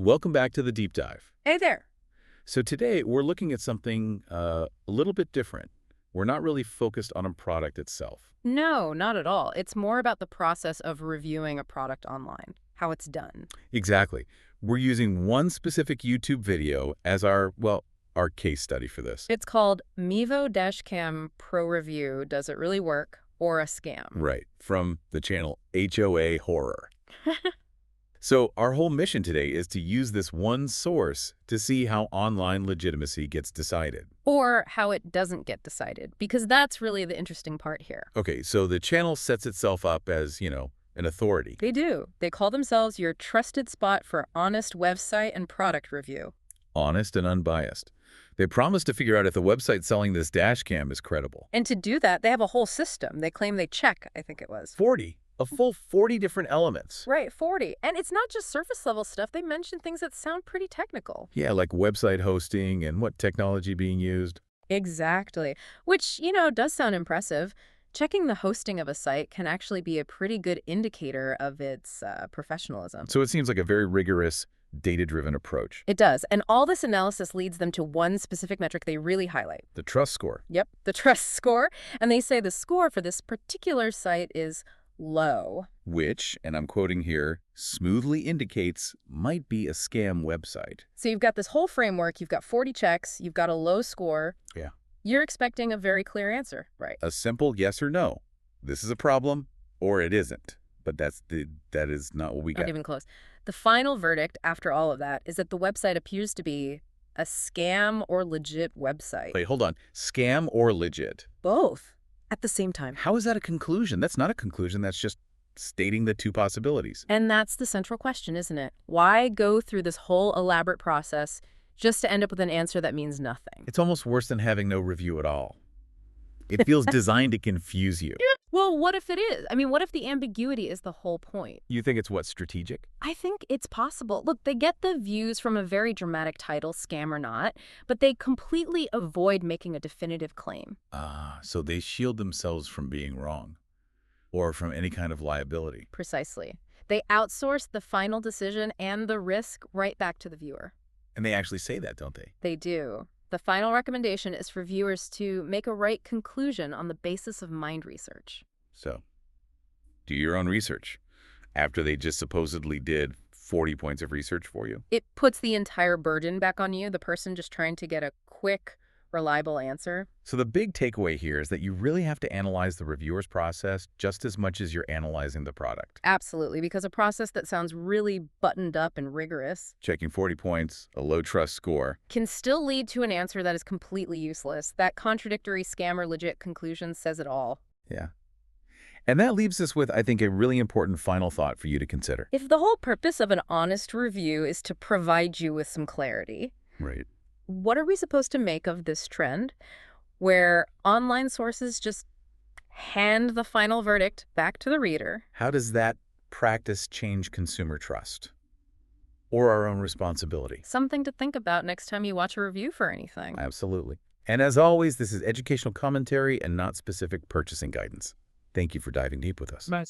Welcome back to the deep dive. Hey there. So today we're looking at something a little bit different. We're not really focused on a product itself. No, not at all. It's more about the process of reviewing a product online, how it's done. Exactly. We're using one specific YouTube video as our case study for this. It's called Mivo Dashcam Pro Review. Does it really work or a scam? Right, from the channel HOA Horror. So our whole mission today is to use this one source to see how online legitimacy gets decided. Or how it doesn't get decided, because that's really the interesting part here. Okay, so the channel sets itself up as, an authority. They do. They call themselves your trusted spot for honest website and product review. Honest and unbiased. They promise to figure out if the website selling this dash cam is credible. And to do that, they have a whole system. They claim they check, I think it was. 40. A full 40 different elements. Right, 40. And it's not just surface level stuff. They mention things that sound pretty technical. Yeah, like website hosting and what technology being used. Exactly. Which, does sound impressive. Checking the hosting of a site can actually be a pretty good indicator of its professionalism. So it seems like a very rigorous, data-driven approach. It does. And all this analysis leads them to one specific metric they really highlight. The trust score. Yep, the trust score. And they say the score for this particular site is low. Which, and I'm quoting here, smoothly indicates might be a scam website. So you've got this whole framework, you've got 40 checks, you've got a low score. Yeah. You're expecting a very clear answer, right? A simple yes or no. This is a problem, or it isn't. But that is not what we got. Not even close. The final verdict after all of that is that the website appears to be a scam or legit website. Wait, hold on. Scam or legit? Both. At the same time. How is that a conclusion? That's not a conclusion. That's just stating the two possibilities. And that's the central question, isn't it? Why go through this whole elaborate process just to end up with an answer that means nothing? It's almost worse than having no review at all. It feels designed to confuse you. Well, what if it is? I mean, what if the ambiguity is the whole point? You think it's what, strategic? I think it's possible. Look, they get the views from a very dramatic title, scam or not, but they completely avoid making a definitive claim. So they shield themselves from being wrong or from any kind of liability. Precisely. They outsource the final decision and the risk right back to the viewer. And they actually say that, don't they? They do. The final recommendation is for viewers to make a right conclusion on the basis of mind research. So, do your own research after they just supposedly did 40 points of research for you. It puts the entire burden back on you, the person just trying to get a quick, reliable answer. So the big takeaway here is that you really have to analyze the reviewer's process just as much as you're analyzing the product. Absolutely, because a process that sounds really buttoned up and rigorous, Checking 40 points, a low trust score. can still lead to an answer that is completely useless. That contradictory scam or legit conclusion says it all. Yeah. And that leaves us with, I think, a really important final thought for you to consider. If the whole purpose of an honest review is to provide you with some clarity, Right. what are we supposed to make of this trend where online sources just hand the final verdict back to the reader? How does that practice change consumer trust or our own responsibility? Something to think about next time you watch a review for anything. Absolutely. And as always, this is educational commentary and not specific purchasing guidance. Thank you for diving deep with us. Bye.